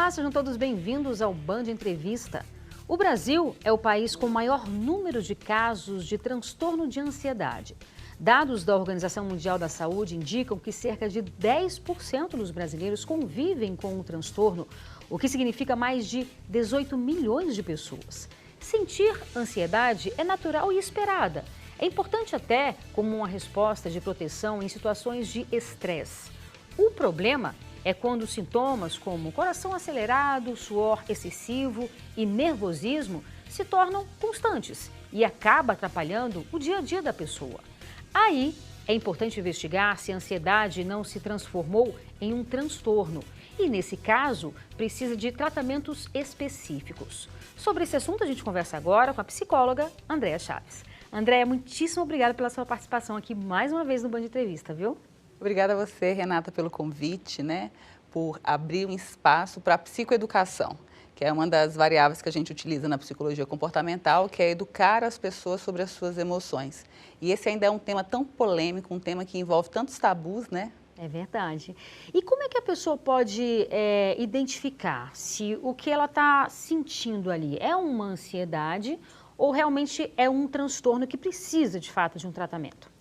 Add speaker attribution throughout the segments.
Speaker 1: Olá, sejam todos bem-vindos ao Band Entrevista. O Brasil é o país com o maior número de casos de transtorno de ansiedade. Dados da Organização Mundial da Saúde indicam que cerca de 10% dos brasileiros convivem com o transtorno, o que significa mais de 18 milhões de pessoas. Sentir ansiedade é natural e esperada. É importante até como uma resposta de proteção em situações de estresse. O problema é quando sintomas como coração acelerado, suor excessivo e nervosismo se tornam constantes e acaba atrapalhando o dia a dia da pessoa. Aí é importante investigar se a ansiedade não se transformou em um transtorno e, nesse caso, precisa de tratamentos específicos. Sobre esse assunto, a gente conversa agora com a psicóloga Andréa Chaves. Andréa, muitíssimo obrigada pela sua participação aqui mais uma vez no Band Entrevista, viu?
Speaker 2: Obrigada a você, Renata, pelo convite, por abrir um espaço para a psicoeducação, que é uma das variáveis que a gente utiliza na psicologia comportamental, que é educar as pessoas sobre as suas emoções. E esse ainda é um tema tão polêmico, um tema que envolve tantos tabus, né?
Speaker 1: É verdade. E como é que a pessoa pode identificar se o que ela está sentindo ali é uma ansiedade ou realmente é um transtorno que precisa, de fato, de um tratamento?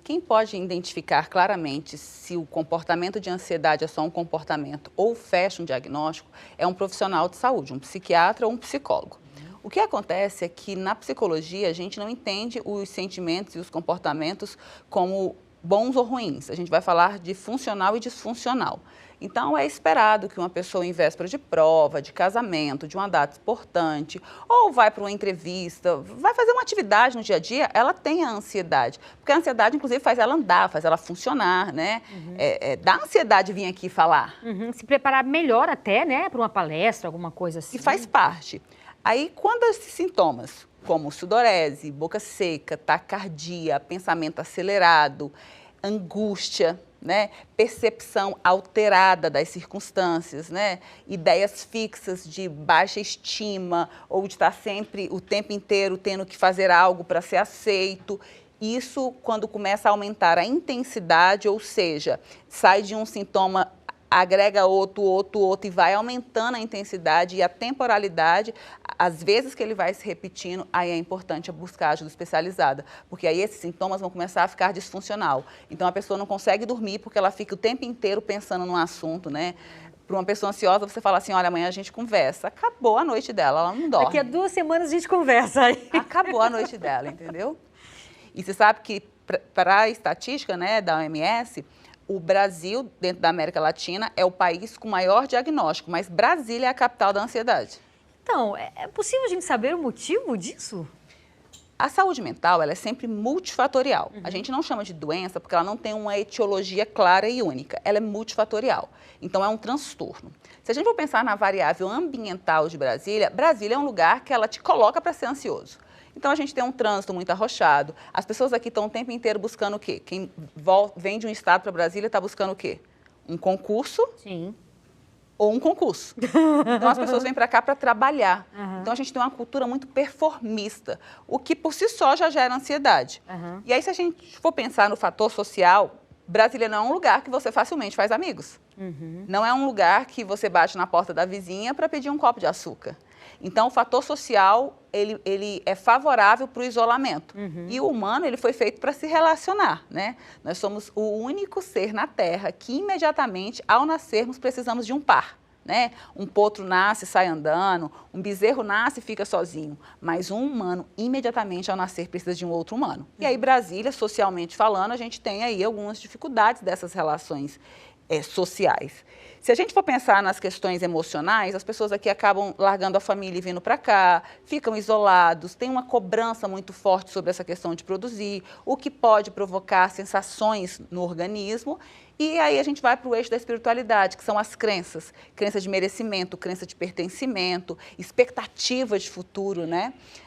Speaker 2: Quem pode identificar claramente se o comportamento de ansiedade é só um comportamento ou fecha um diagnóstico é um profissional de saúde, um psiquiatra ou um psicólogo. O que acontece é que na psicologia a gente não entende os sentimentos e os comportamentos como bons ou ruins. A gente vai falar de funcional e disfuncional. Então, é esperado que uma pessoa em véspera de prova, de casamento, de uma data importante, ou vai para uma entrevista, vai fazer uma atividade no dia a dia, ela tenha ansiedade. Porque a ansiedade, inclusive, faz ela andar, faz ela funcionar, né? Dá ansiedade vir aqui falar.
Speaker 1: Se preparar melhor até, né, para uma palestra, alguma coisa assim.
Speaker 2: E faz parte. Aí, quando esses sintomas, como sudorese, boca seca, taquicardia, pensamento acelerado, angústia, percepção alterada das circunstâncias, ideias fixas de baixa estima ou de estar sempre o tempo inteiro tendo que fazer algo para ser aceito. Isso quando começa a aumentar a intensidade, ou seja, sai de um sintoma, agrega outro e vai aumentando a intensidade e a temporalidade, às vezes que ele vai se repetindo, aí é importante buscar ajuda especializada, porque aí esses sintomas vão começar a ficar disfuncional. Então a pessoa não consegue dormir porque ela fica o tempo inteiro pensando num assunto, Para uma pessoa ansiosa, você fala assim, olha, amanhã a gente conversa. Acabou a noite dela, ela não dorme.
Speaker 1: Daqui a 2 semanas a gente conversa aí.
Speaker 2: Acabou a noite dela, entendeu? E você sabe que para a estatística, da OMS, o Brasil, dentro da América Latina, é o país com maior diagnóstico, mas Brasília é a capital da ansiedade.
Speaker 1: Então, é possível a gente saber o motivo disso?
Speaker 2: A saúde mental, ela é sempre multifatorial. A gente não chama de doença porque ela não tem uma etiologia clara e única. Ela é multifatorial. Então, é um transtorno. Se a gente for pensar na variável ambiental de Brasília, Brasília é um lugar que ela te coloca para ser ansioso. Então, a gente tem um trânsito muito arrochado. As pessoas aqui estão o tempo inteiro buscando o quê? Quem vem de um estado para Brasília está buscando o quê? Um concurso.
Speaker 1: Sim.
Speaker 2: Ou um concurso. Então, as pessoas vêm para cá para trabalhar. Então, a gente tem uma cultura muito performista, o que por si só já gera ansiedade. E aí, se a gente for pensar no fator social, Brasília não é um lugar que você facilmente faz amigos. Não é um lugar que você bate na porta da vizinha para pedir um copo de açúcar. Então, o fator social, ele é favorável para o isolamento. E o humano, ele foi feito para se relacionar, Nós somos o único ser na Terra que, imediatamente, ao nascermos, precisamos de um par, Um potro nasce e sai andando, um bezerro nasce e fica sozinho. Mas um humano, imediatamente, ao nascer, precisa de um outro humano. E aí, Brasília, socialmente falando, a gente tem aí algumas dificuldades dessas relações sociais. Se a gente for pensar nas questões emocionais, as pessoas aqui acabam largando a família e vindo para cá, ficam isolados, tem uma cobrança muito forte sobre essa questão de produzir, o que pode provocar sensações no organismo. E aí a gente vai para o eixo da espiritualidade, que são as crenças. Crença de merecimento, crença de pertencimento, expectativas de futuro,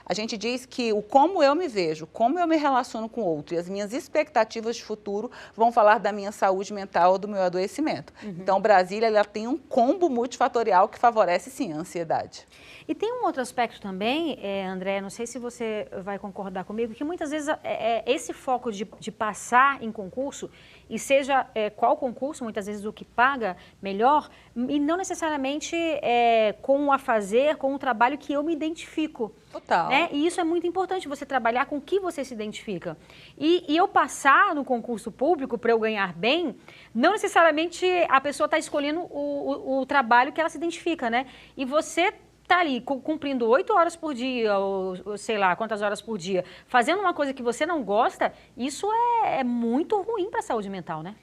Speaker 2: A gente diz que o como eu me vejo, como eu me relaciono com o outro e as minhas expectativas de futuro vão falar da minha saúde mental ou do meu adoecimento. Então, Brasília, ela tem um combo multifatorial que favorece, sim, a ansiedade.
Speaker 1: E tem um outro aspecto também, André, não sei se você vai concordar comigo, que muitas vezes esse foco de passar em concurso, e seja qual concurso, muitas vezes o que paga melhor, e não necessariamente com o afazer, com o trabalho que eu me identifico.
Speaker 2: Total.
Speaker 1: Né? E isso é muito importante, você trabalhar com o que você se identifica. E eu passar no concurso público para eu ganhar bem, não necessariamente a pessoa está escolhendo o trabalho que ela se identifica, né? E você tá ali cumprindo 8 horas por dia, ou sei lá, quantas horas por dia, fazendo uma coisa que você não gosta, isso é muito ruim para a saúde mental, né?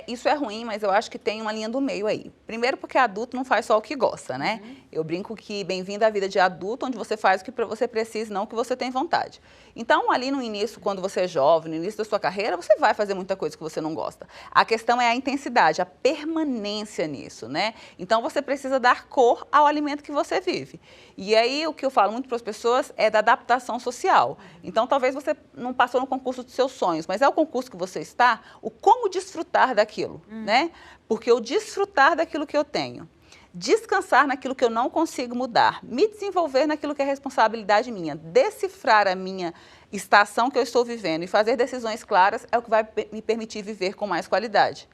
Speaker 2: Isso é ruim, mas eu acho que tem uma linha do meio aí. Primeiro porque adulto não faz só o que gosta, né? Eu brinco que bem-vindo à vida de adulto, onde você faz o que você precisa, não o que você tem vontade. Então, ali no início, quando você é jovem, no início da sua carreira, você vai fazer muita coisa que você não gosta. A questão é a intensidade, a permanência nisso, né? Então, você precisa dar cor ao alimento que você vive. E aí, o que eu falo muito para as pessoas é da adaptação social. Então, talvez você não passou no concurso dos seus sonhos, mas é o concurso que você está, o como desfrutar daquilo, né? Porque eu desfrutar daquilo que eu tenho, descansar naquilo que eu não consigo mudar, me desenvolver naquilo que é responsabilidade minha, decifrar a minha estação que eu estou vivendo e fazer decisões claras é o que vai me permitir viver com mais qualidade.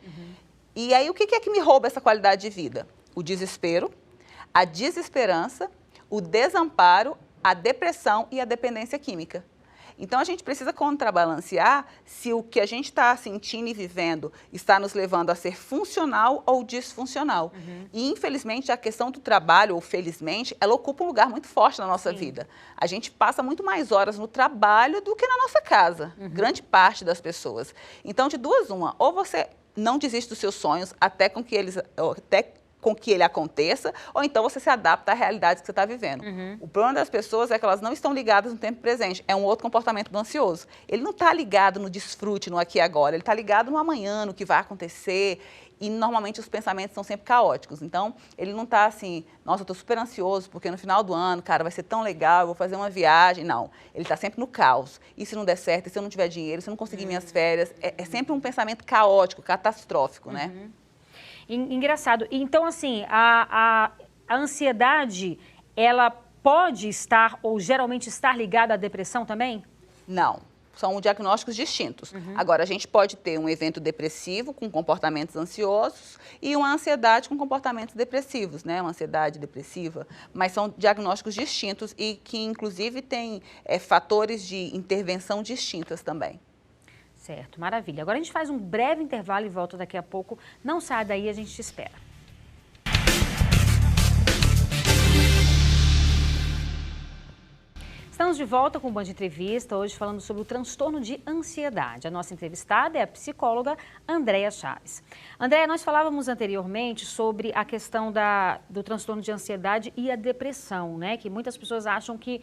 Speaker 2: E aí, o que é que me rouba essa qualidade de vida? O desespero, a desesperança, o desamparo, a depressão e a dependência química. Então, a gente precisa contrabalancear se o que a gente está sentindo e vivendo está nos levando a ser funcional ou disfuncional. E, infelizmente, a questão do trabalho, ou felizmente, ela ocupa um lugar muito forte na nossa vida. A gente passa muito mais horas no trabalho do que na nossa casa, grande parte das pessoas. Então, de duas uma, ou você não desiste dos seus sonhos até com que ele aconteça, ou então você se adapta à realidade que você está vivendo. O problema das pessoas é que elas não estão ligadas no tempo presente. É um outro comportamento do ansioso. Ele não está ligado no desfrute, no aqui e agora. Ele está ligado no amanhã, no que vai acontecer. E, normalmente, os pensamentos são sempre caóticos. Então, ele não está assim, nossa, eu estou super ansioso, porque no final do ano, cara, vai ser tão legal, eu vou fazer uma viagem. Não, ele está sempre no caos. E se não der certo, e se eu não tiver dinheiro, e se eu não conseguir minhas férias? É sempre um pensamento caótico, catastrófico, né?
Speaker 1: Engraçado. Então, assim, a ansiedade, ela pode estar, ou geralmente estar ligada à depressão também?
Speaker 2: Não. São diagnósticos distintos. Agora, a gente pode ter um evento depressivo com comportamentos ansiosos e uma ansiedade com comportamentos depressivos, né? Uma ansiedade depressiva. Mas são diagnósticos distintos e que, inclusive, têm fatores de intervenção distintas também.
Speaker 1: Certo, maravilha. Agora a gente faz um breve intervalo e volta daqui a pouco. Não sai daí, a gente te espera. Estamos de volta com o Band Entrevista, hoje falando sobre o transtorno de ansiedade. A nossa entrevistada é a psicóloga Andréia Chaves. Andréia, nós falávamos anteriormente sobre a questão do transtorno de ansiedade e a depressão, né? Que muitas pessoas acham que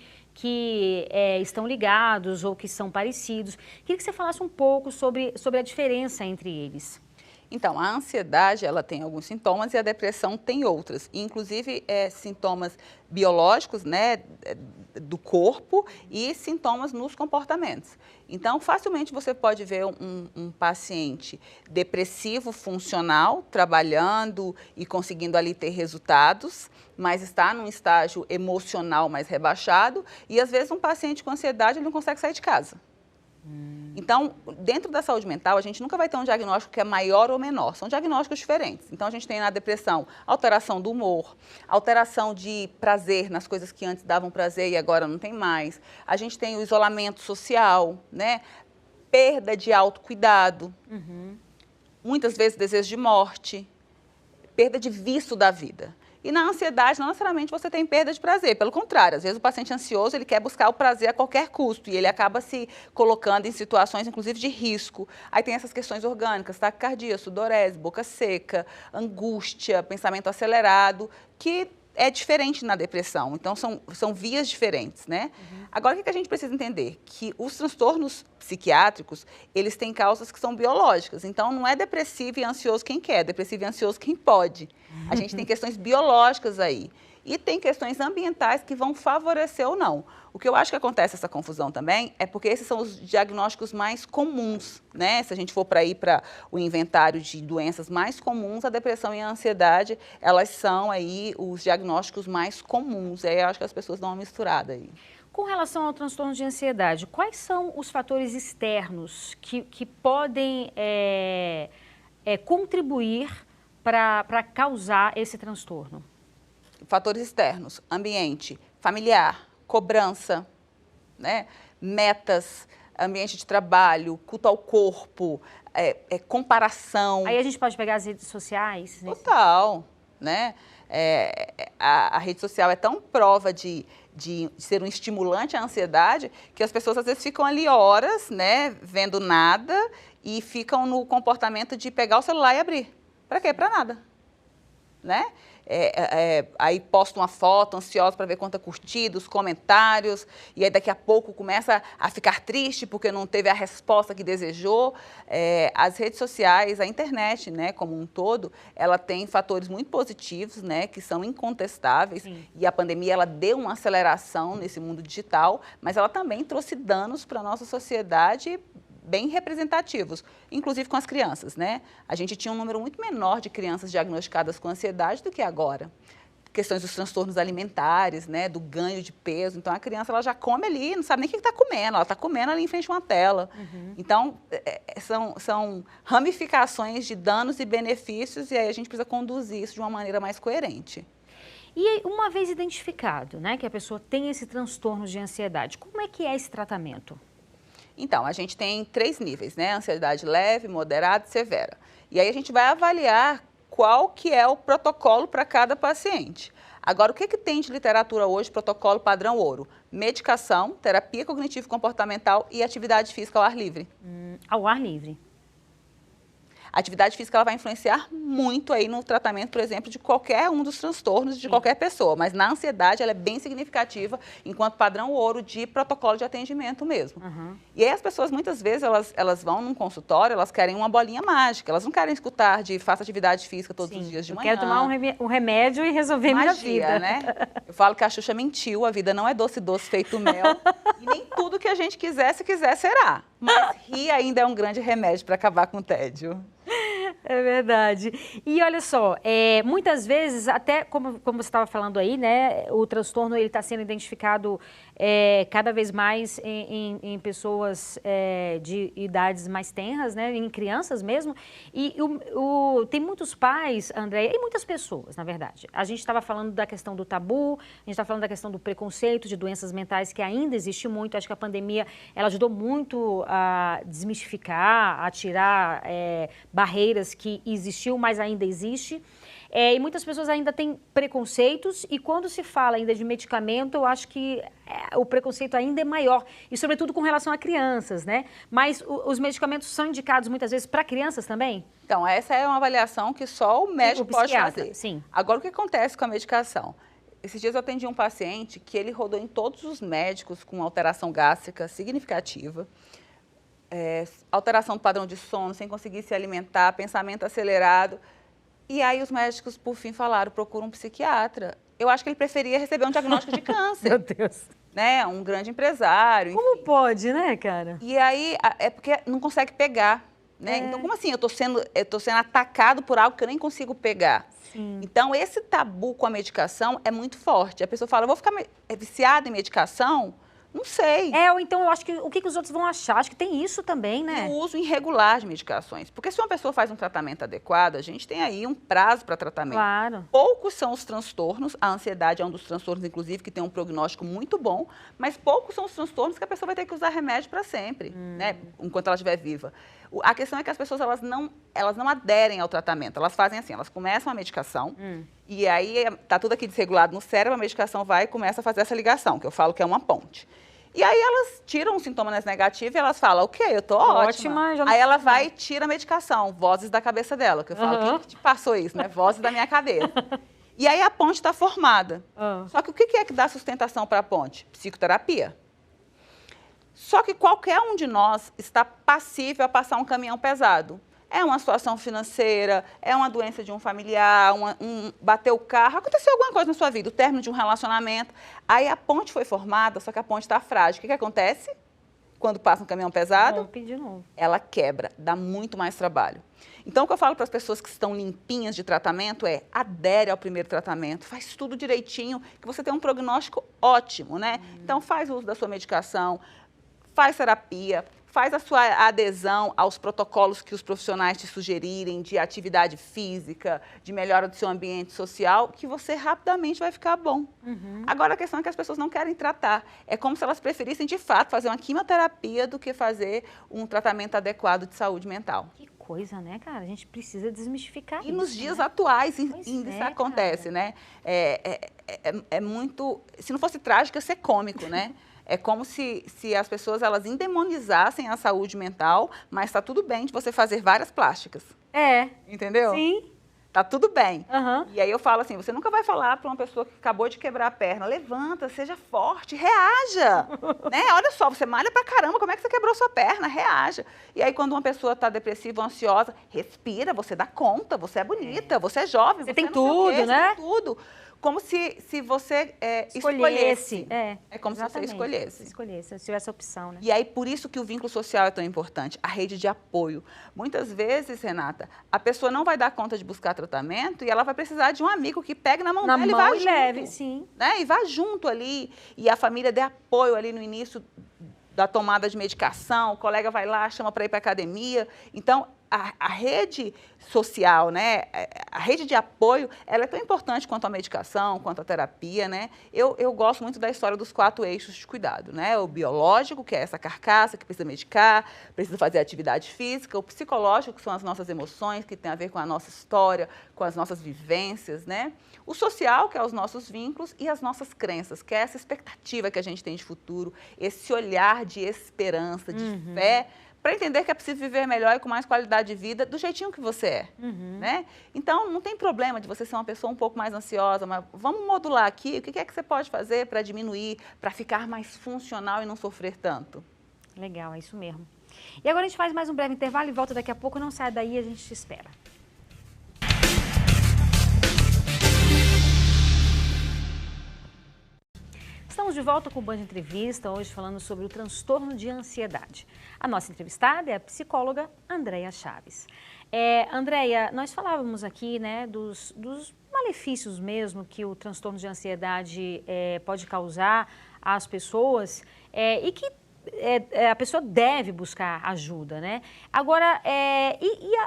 Speaker 1: estão ligados ou que são parecidos. Queria que você falasse um pouco sobre a diferença entre eles.
Speaker 2: Então, a ansiedade, ela tem alguns sintomas e a depressão tem outras, inclusive sintomas biológicos, né, do corpo e sintomas nos comportamentos. Então, facilmente você pode ver um paciente depressivo funcional, trabalhando e conseguindo ali ter resultados, mas está num estágio emocional mais rebaixado e, às vezes, um paciente com ansiedade ele não consegue sair de casa. Então, dentro da saúde mental, a gente nunca vai ter um diagnóstico que é maior ou menor, são diagnósticos diferentes. Então, a gente tem na depressão alteração do humor, alteração de prazer nas coisas que antes davam prazer e agora não tem mais. A gente tem o isolamento social, né? Perda de autocuidado, muitas vezes desejo de morte, perda de vício da vida. E na ansiedade, não necessariamente você tem perda de prazer, pelo contrário, às vezes o paciente ansioso, ele quer buscar o prazer a qualquer custo e ele acaba se colocando em situações, inclusive, de risco. Aí tem essas questões orgânicas, taquicardia, sudorese, boca seca, angústia, pensamento acelerado, que é diferente na depressão, então são vias diferentes, né? Agora, o que a gente precisa entender? Que os transtornos psiquiátricos, eles têm causas que são biológicas, então não é depressivo e ansioso quem quer, depressivo e ansioso quem pode. A gente tem questões biológicas aí. E tem questões ambientais que vão favorecer ou não. O que eu acho que acontece essa confusão também é porque esses são os diagnósticos mais comuns, né? Se a gente for para o inventário de doenças mais comuns, a depressão e a ansiedade, elas são aí os diagnósticos mais comuns. Aí eu acho que as pessoas dão uma misturada aí.
Speaker 1: Com relação ao transtorno de ansiedade, quais são os fatores externos que podem contribuir para causar esse transtorno?
Speaker 2: Fatores externos, ambiente familiar, cobrança, né? Metas, ambiente de trabalho, culto ao corpo, comparação.
Speaker 1: Aí a gente pode pegar as redes sociais?
Speaker 2: Total, né? A rede social é tão prova de ser um estimulante à ansiedade que as pessoas às vezes ficam ali horas, né, vendo nada e ficam no comportamento de pegar o celular e abrir. Para quê? Para nada, né? Aí posta uma foto ansiosa para ver quanta curtida, os comentários, e aí daqui a pouco começa a ficar triste porque não teve a resposta que desejou. As redes sociais, a internet, né, como um todo, ela tem fatores muito positivos, né, que são incontestáveis. Sim. E a pandemia ela deu uma aceleração nesse mundo digital, mas ela também trouxe danos para a nossa sociedade bem representativos, inclusive com as crianças, né? A gente tinha um número muito menor de crianças diagnosticadas com ansiedade do que agora. Questões dos transtornos alimentares, né? Do ganho de peso. Então, a criança ela já come ali, não sabe nem o que está comendo, ela está comendo ali em frente a uma tela. Uhum. Então, são ramificações de danos e benefícios e aí a gente precisa conduzir isso de uma maneira mais coerente.
Speaker 1: E uma vez identificado, né, que a pessoa tem esse transtorno de ansiedade, como é que é esse tratamento?
Speaker 2: Então, a gente tem 3 níveis, né? Ansiedade leve, moderada e severa. E aí a gente vai avaliar qual que é o protocolo para cada paciente. Agora, o que tem de literatura hoje, protocolo padrão ouro? Medicação, terapia cognitivo-comportamental e atividade física ao ar livre.
Speaker 1: Ao ar livre.
Speaker 2: A atividade física ela vai influenciar muito aí no tratamento, por exemplo, de qualquer um dos transtornos de qualquer pessoa. Mas na ansiedade ela é bem significativa enquanto padrão ouro de protocolo de atendimento mesmo. Uhum. E aí as pessoas muitas vezes elas vão num consultório, elas querem uma bolinha mágica. Elas não querem escutar de faça atividade física todos os dias de manhã.
Speaker 1: Quero tomar um remédio e resolver minha vida.
Speaker 2: Né? Eu falo que a Xuxa mentiu, a vida não é doce, doce feito mel. E nem tudo que a gente quiser, se quiser, será. Mas rir ainda é um grande remédio para acabar com o tédio.
Speaker 1: É verdade. E olha só, muitas vezes, até como você estava falando aí, né, o transtorno está sendo identificado cada vez mais em pessoas de idades mais tenras, né, em crianças mesmo. E tem muitos pais, André, e muitas pessoas, na verdade. A gente estava falando da questão do tabu, a gente está falando da questão do preconceito, de doenças mentais, que ainda existe muito. Acho que a pandemia ela ajudou muito a desmistificar, a tirar barreiras que existiam, mas ainda existe. E muitas pessoas ainda têm preconceitos e quando se fala ainda de medicamento, eu acho que o preconceito ainda é maior. E sobretudo com relação a crianças, né? Mas os medicamentos são indicados muitas vezes para crianças também?
Speaker 2: Então, essa é uma avaliação que só o médico pode fazer.
Speaker 1: Sim.
Speaker 2: Agora, o que acontece com a medicação? Esses dias eu atendi um paciente que ele rodou em todos os médicos com alteração gástrica significativa. Alteração do padrão de sono, sem conseguir se alimentar, pensamento acelerado. E aí os médicos, por fim, falaram, procura um psiquiatra. Eu acho que ele preferia receber um diagnóstico de câncer.
Speaker 1: Meu Deus.
Speaker 2: Né? Um grande empresário, enfim.
Speaker 1: Como pode, né, cara?
Speaker 2: E aí, é porque não consegue pegar, né? Então, como assim? Eu tô sendo atacado por algo que eu nem consigo pegar. Sim. Então, esse tabu com a medicação é muito forte. A pessoa fala, eu vou ficar viciada em medicação? Não sei.
Speaker 1: Ou então eu acho que o que os outros vão achar? Acho que tem isso também, né?
Speaker 2: O uso irregular de medicações. Porque se uma pessoa faz um tratamento adequado, a gente tem aí um prazo para tratamento.
Speaker 1: Claro.
Speaker 2: Poucos são os transtornos, a ansiedade é um dos transtornos, inclusive, que tem um prognóstico muito bom, mas poucos são os transtornos que a pessoa vai ter que usar remédio para sempre, né? Enquanto ela estiver viva. A questão é que as pessoas elas não aderem ao tratamento. Elas fazem assim, elas começam a medicação e aí está tudo aqui desregulado no cérebro, a medicação vai e começa a fazer essa ligação, que eu falo que é uma ponte. E aí elas tiram um sintoma negativo e elas falam, ok, eu tô ótima. Aí ela vai e tira a medicação, vozes da cabeça dela, que eu falo, quem que te passou isso, né? Vozes da minha cabeça. E aí a ponte está formada. Só que o que é que dá sustentação para a ponte? Psicoterapia. Só que qualquer um de nós está passível a passar um caminhão pesado. É uma situação financeira, é uma doença de um familiar, bateu o carro, aconteceu alguma coisa na sua vida, o término de um relacionamento. Aí a ponte foi formada, só que a ponte está frágil. O que acontece? quando passa um caminhão pesado,
Speaker 1: rompe de novo.
Speaker 2: Ela quebra, dá muito mais trabalho. Então, o que eu falo para as pessoas que estão limpinhas de tratamento é: adere ao primeiro tratamento, faz tudo direitinho, que você tem um prognóstico ótimo, né? Então, faz uso da sua medicação, faz terapia, faz a sua adesão aos protocolos que os profissionais te sugerirem de atividade física, de melhora do seu ambiente social, que você rapidamente vai ficar bom. Agora, a questão é que as pessoas não querem tratar. É como se elas preferissem, de fato, fazer uma quimioterapia do que fazer um tratamento adequado de saúde mental.
Speaker 1: Que coisa, né, cara? A gente precisa desmistificar isso.
Speaker 2: E nos dias atuais ainda isso acontece,
Speaker 1: cara.
Speaker 2: né? É muito... Se não fosse trágico, ia ser cômico, né? É como se as pessoas elas endemonizassem a saúde mental, mas está tudo bem de você fazer várias plásticas. Entendeu?
Speaker 1: Sim.
Speaker 2: Tá tudo bem.
Speaker 1: Uhum.
Speaker 2: E aí eu falo assim, você nunca vai falar para uma pessoa que acabou de quebrar a perna: levanta, seja forte, reaja. Né? Olha só, você malha pra caramba, como é que você quebrou sua perna? Reaja. E aí quando uma pessoa está depressiva ou ansiosa, respira, você dá conta, você é bonita, você é jovem,
Speaker 1: Você tem
Speaker 2: não sei o
Speaker 1: tudo,
Speaker 2: quê,
Speaker 1: né?
Speaker 2: Você tem tudo. Como se você escolhesse. É como se você escolhesse.
Speaker 1: Se tivesse opção, né?
Speaker 2: E aí, por isso que o vínculo social é tão importante, a rede de apoio. Muitas vezes, Renata, a pessoa não vai dar conta de buscar tratamento e ela vai precisar de um amigo que pegue na mão dela e vá junto.
Speaker 1: Leve, sim.
Speaker 2: Né? E vá junto ali, e a família dê apoio ali no início da tomada de medicação, o colega vai lá, chama para ir para a academia. Então, a rede social, né, a rede de apoio, ela é tão importante quanto a medicação, quanto a terapia, né? Eu gosto muito da história dos 4 eixos de cuidado, né? O biológico, que é essa carcaça que precisa medicar, precisa fazer atividade física; o psicológico, que são as nossas emoções, que tem a ver com a nossa história, com as nossas vivências, né? O social, que é os nossos vínculos, e as nossas crenças, que é essa expectativa que a gente tem de futuro, esse olhar de esperança, de fé, para entender que é possível viver melhor e com mais qualidade de vida do jeitinho que você é. Né? Então, não tem problema de você ser uma pessoa um pouco mais ansiosa, mas vamos modular aqui o que é que você pode fazer para diminuir, para ficar mais funcional e não sofrer tanto.
Speaker 1: Legal, é isso mesmo. E agora a gente faz mais um breve intervalo e volta daqui a pouco. Não sai daí, a gente te espera. Estamos de volta com o Band Entrevista, hoje falando sobre o transtorno de ansiedade. A nossa entrevistada é a psicóloga Andréia Chaves. Andréia, nós falávamos aqui, né, dos malefícios mesmo que o transtorno de ansiedade pode causar às pessoas e que a pessoa deve buscar ajuda, né? Agora,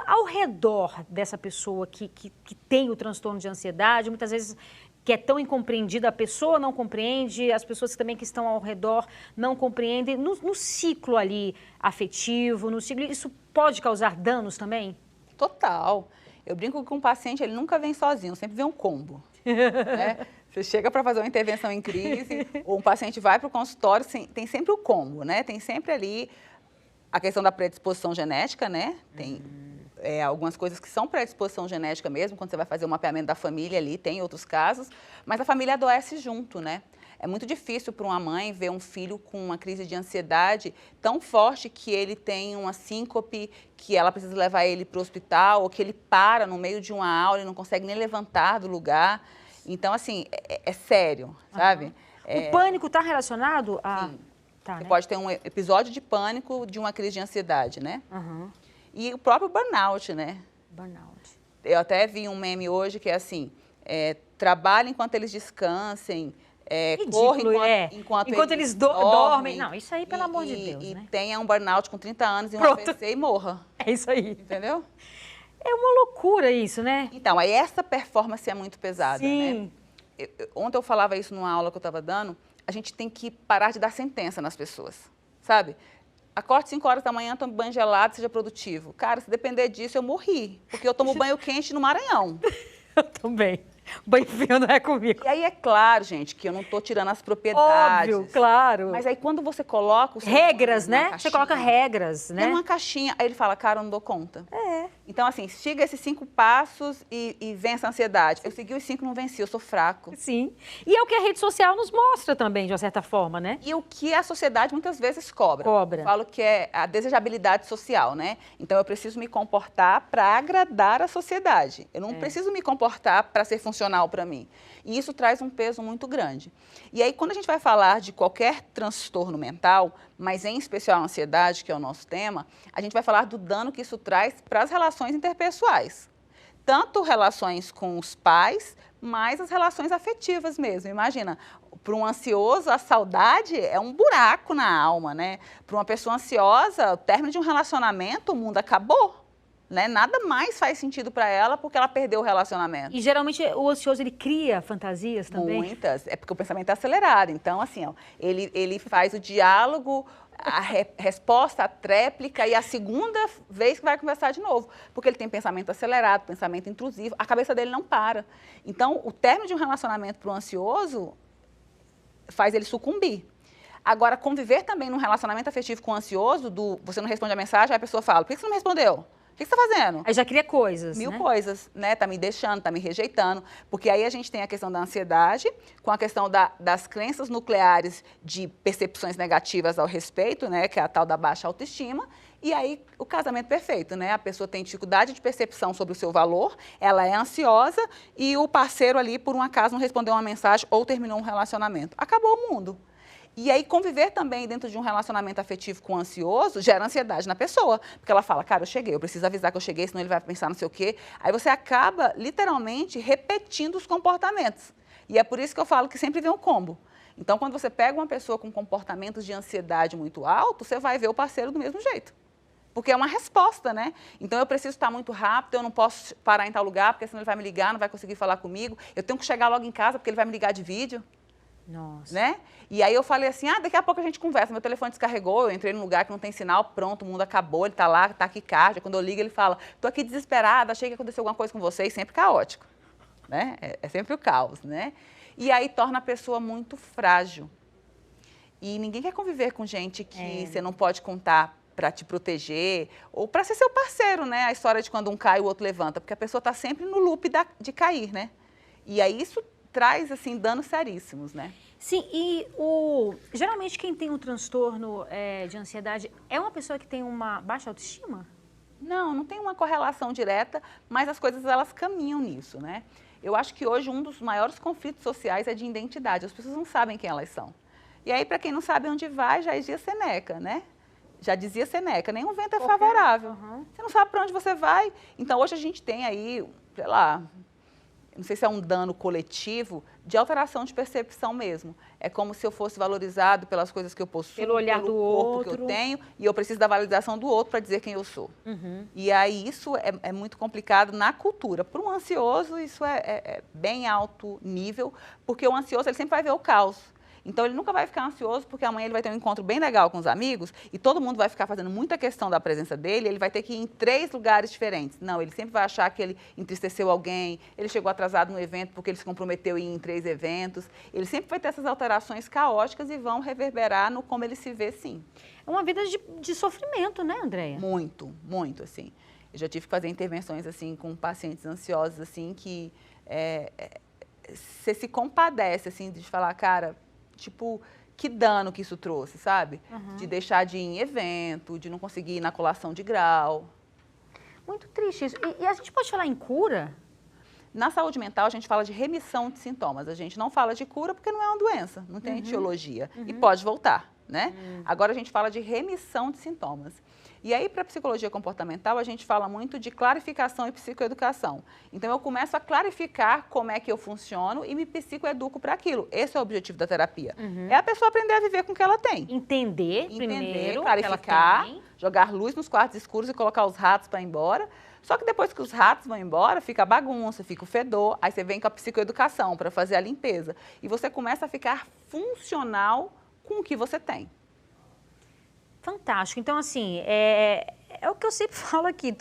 Speaker 1: ao redor dessa pessoa que tem o transtorno de ansiedade, muitas vezes que é tão incompreendida, a pessoa não compreende, as pessoas também que estão ao redor não compreendem. No ciclo ali afetivo, no ciclo, isso pode causar danos também?
Speaker 2: Total. Eu brinco que um paciente, ele nunca vem sozinho, sempre vem um combo. Né? Você chega para fazer uma intervenção em crise, ou um paciente vai para o consultório, tem sempre o combo, né? Tem sempre ali a questão da predisposição genética, né? Tem algumas coisas que são predisposição genética mesmo, quando você vai fazer o mapeamento da família ali, tem outros casos, mas a família adoece junto, né? É muito difícil para uma mãe ver um filho com uma crise de ansiedade tão forte que ele tem uma síncope, que ela precisa levar ele para o hospital, ou que ele para no meio de uma aula e não consegue nem levantar do lugar. Então, assim, é sério, sabe?
Speaker 1: O pânico está relacionado a...
Speaker 2: Sim.
Speaker 1: Tá,
Speaker 2: você
Speaker 1: né?
Speaker 2: pode ter um episódio de pânico de uma crise de ansiedade, né? E o próprio burnout, né?
Speaker 1: Burnout.
Speaker 2: Eu até vi um meme hoje que é assim, trabalha enquanto eles descansem, corre enquanto eles
Speaker 1: dormem. Não, isso aí, pelo amor de Deus, né?
Speaker 2: E tenha um burnout com 30 anos e um AVC e morra.
Speaker 1: É isso aí.
Speaker 2: Entendeu?
Speaker 1: É uma loucura isso, né?
Speaker 2: Então, aí essa performance é muito pesada,
Speaker 1: Sim.
Speaker 2: né? Ontem eu falava isso numa aula que eu estava dando, a gente tem que parar de dar sentença nas pessoas, sabe? Acorde 5 horas da manhã, tome banho gelado, seja produtivo. Cara, se depender disso, eu morri, porque eu tomo banho quente no Maranhão.
Speaker 1: Eu também. Banho frio não é comigo.
Speaker 2: E aí é claro, gente, que eu não estou tirando as propriedades.
Speaker 1: Óbvio, claro.
Speaker 2: Mas aí quando você coloca...
Speaker 1: regras, né? Você coloca regras, né?
Speaker 2: Tem uma caixinha, aí ele fala, cara, eu não dou conta.
Speaker 1: É.
Speaker 2: Então, assim, siga esses 5 passos e vença a ansiedade. Eu segui os 5 e não venci, eu sou fraco.
Speaker 1: Sim. E é o que a rede social nos mostra também, de uma certa forma, né?
Speaker 2: E o que a sociedade muitas vezes cobra.
Speaker 1: Cobra.
Speaker 2: Eu falo que é a desejabilidade social, né? Então, eu preciso me comportar para agradar a sociedade. Eu não preciso me comportar para ser funcional para mim. E isso traz um peso muito grande. E aí, quando a gente vai falar de qualquer transtorno mental, mas em especial a ansiedade, que é o nosso tema, a gente vai falar do dano que isso traz para as relações interpessoais. Tanto relações com os pais, mas as relações afetivas mesmo. Imagina, para um ansioso, a saudade é um buraco na alma, né? Para uma pessoa ansiosa, o término de um relacionamento, o mundo acabou. Né? Nada mais faz sentido para ela porque ela perdeu o relacionamento.
Speaker 1: E geralmente o ansioso, ele cria fantasias também?
Speaker 2: Muitas, é porque o pensamento é acelerado. Então, assim, ó, ele faz o diálogo, a resposta, a tréplica e a segunda vez que vai conversar de novo. Porque ele tem pensamento acelerado, pensamento intrusivo, a cabeça dele não para. Então, o término de um relacionamento para o ansioso faz ele sucumbir. Agora, conviver também num relacionamento afetivo com o ansioso, você não responde a mensagem, aí a pessoa fala, por que você não me respondeu? O que você está fazendo?
Speaker 1: Aí já cria coisas,
Speaker 2: Mil
Speaker 1: né?
Speaker 2: coisas, né? Tá me deixando, tá me rejeitando. Porque aí a gente tem a questão da ansiedade, com a questão das crenças nucleares de percepções negativas ao respeito, né? Que é a tal da baixa autoestima. E aí o casamento perfeito, né? A pessoa tem dificuldade de percepção sobre o seu valor, ela é ansiosa e o parceiro ali, por um acaso, não respondeu uma mensagem ou terminou um relacionamento. Acabou o mundo. E aí, conviver também dentro de um relacionamento afetivo com o ansioso gera ansiedade na pessoa. Porque ela fala, cara, eu cheguei, eu preciso avisar que eu cheguei, senão ele vai pensar não sei o quê. Aí você acaba, literalmente, repetindo os comportamentos. E é por isso que eu falo que sempre vem um combo. Então, quando você pega uma pessoa com comportamentos de ansiedade muito alto, você vai ver o parceiro do mesmo jeito. Porque é uma resposta, né? Então, eu preciso estar muito rápido, eu não posso parar em tal lugar, porque senão ele vai me ligar, não vai conseguir falar comigo. Eu tenho que chegar logo em casa, porque ele vai me ligar de vídeo.
Speaker 1: Nossa.
Speaker 2: Né? E aí eu falei assim, daqui a pouco a gente conversa, meu telefone descarregou, eu entrei num lugar que não tem sinal, pronto, o mundo acabou, ele tá lá, taquicardia, quando eu ligo ele fala, tô aqui desesperada, achei que aconteceu alguma coisa com você, e sempre caótico, né? É sempre o caos, né? E aí torna a pessoa muito frágil. E ninguém quer conviver com gente que você não pode contar para te proteger, ou para ser seu parceiro, né? A história de quando um cai, o outro levanta, porque a pessoa tá sempre no loop de cair, né? E aí isso traz, assim, danos seríssimos, né?
Speaker 1: Sim, e geralmente quem tem um transtorno de ansiedade é uma pessoa que tem uma baixa autoestima?
Speaker 2: Não, não tem uma correlação direta, mas as coisas, elas caminham nisso, né? Eu acho que hoje um dos maiores conflitos sociais é de identidade, as pessoas não sabem quem elas são. E aí, para quem não sabe onde vai, já dizia Seneca, né? Já dizia Seneca, nenhum vento é favorável. Você não sabe para onde você vai. Então, hoje a gente tem aí, sei lá, não sei se é um dano coletivo, de alteração de percepção mesmo. É como se eu fosse valorizado pelas coisas que eu possuo,
Speaker 1: pelo olhar
Speaker 2: pelo
Speaker 1: do
Speaker 2: corpo
Speaker 1: outro
Speaker 2: que eu tenho, e eu preciso da validação do outro para dizer quem eu sou. E aí isso é muito complicado na cultura. Para um ansioso, isso é bem alto nível, porque o ansioso ele sempre vai ver o caos. Então, ele nunca vai ficar ansioso porque amanhã ele vai ter um encontro bem legal com os amigos e todo mundo vai ficar fazendo muita questão da presença dele, ele vai ter que ir em 3 lugares diferentes. Não, ele sempre vai achar que ele entristeceu alguém, ele chegou atrasado no evento porque ele se comprometeu a ir em 3 eventos. Ele sempre vai ter essas alterações caóticas e vão reverberar no como ele se vê, sim.
Speaker 1: É uma vida de sofrimento, né, Andréia?
Speaker 2: Muito, muito, assim. Eu já tive que fazer intervenções, assim, com pacientes ansiosos, assim, que você se compadece, assim, de falar, cara, tipo, que dano que isso trouxe, sabe? De deixar de ir em evento, de não conseguir ir na colação de grau.
Speaker 1: Muito triste isso. E a gente pode falar em cura?
Speaker 2: Na saúde mental, a gente fala de remissão de sintomas. A gente não fala de cura porque não é uma doença, não tem etiologia. E pode voltar, né? Agora, a gente fala de remissão de sintomas. E aí, para a psicologia comportamental, a gente fala muito de clarificação e psicoeducação. Então, eu começo a clarificar como é que eu funciono e me psicoeduco para aquilo. Esse é o objetivo da terapia. É a pessoa aprender a viver com o que ela tem.
Speaker 1: Entender primeiro,
Speaker 2: clarificar, jogar luz nos quartos escuros e colocar os ratos para ir embora. Só que depois que os ratos vão embora, fica a bagunça, fica o fedor. Aí você vem com a psicoeducação para fazer a limpeza. E você começa a ficar funcional com o que você tem.
Speaker 1: Fantástico. Então, assim, é o que eu sempre falo aqui.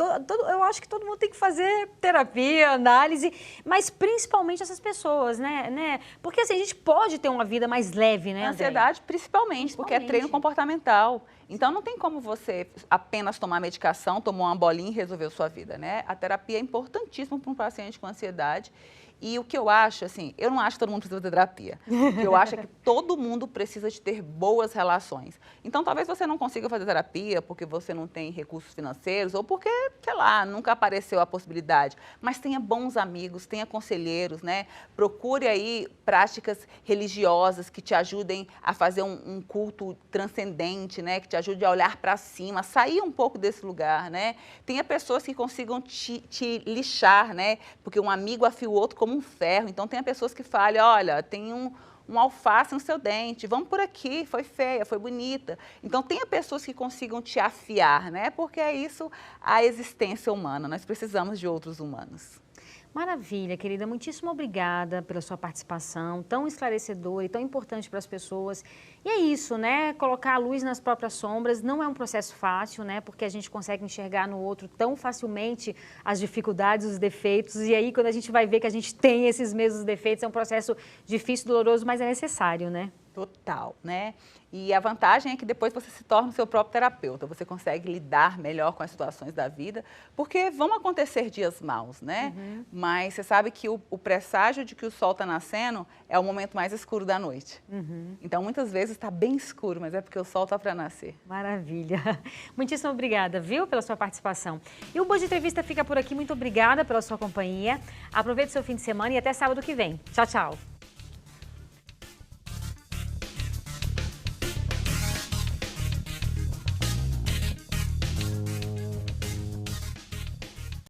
Speaker 1: Eu acho que todo mundo tem que fazer terapia, análise, mas principalmente essas pessoas, né? Porque, assim, a gente pode ter uma vida mais leve, né, Andréia?
Speaker 2: Ansiedade, principalmente, porque é treino comportamental. Então, não tem como você apenas tomar medicação, tomar uma bolinha e resolver a sua vida, né? A terapia é importantíssima para um paciente com ansiedade. E o que eu acho, assim, eu não acho que todo mundo precisa de terapia. O que eu acho é que todo mundo precisa de ter boas relações. Então, talvez você não consiga fazer terapia porque você não tem recursos financeiros ou porque, sei lá, nunca apareceu a possibilidade. Mas tenha bons amigos, tenha conselheiros, né? Procure aí práticas religiosas que te ajudem a fazer um culto transcendente, né? Que te ajude a olhar para cima, sair um pouco desse lugar, né? Tenha pessoas que consigam te lixar, né? Porque um amigo afia o outro como um ferro. Então, tem pessoas que falem, olha, tem um alface no seu dente, vamos por aqui, foi feia, foi bonita. Então, tenha pessoas que consigam te afiar, né? Porque é isso a existência humana, nós precisamos de outros humanos.
Speaker 1: Maravilha, querida. Muitíssimo obrigada pela sua participação, tão esclarecedora e tão importante para as pessoas. E é isso, né? Colocar a luz nas próprias sombras não é um processo fácil, né? Porque a gente consegue enxergar no outro tão facilmente as dificuldades, os defeitos. E aí, quando a gente vai ver que a gente tem esses mesmos defeitos, é um processo difícil, doloroso, mas é necessário, né?
Speaker 2: Total, né? E a vantagem é que depois você se torna o seu próprio terapeuta, você consegue lidar melhor com as situações da vida, porque vão acontecer dias maus, né? Mas você sabe que o presságio de que o sol está nascendo é o momento mais escuro da noite. Então, muitas vezes está bem escuro, mas é porque o sol está para nascer.
Speaker 1: Maravilha. Muitíssimo obrigada, viu, pela sua participação. E o Boa de Entrevista fica por aqui. Muito obrigada pela sua companhia. Aproveite o seu fim de semana e até sábado que vem. Tchau, tchau.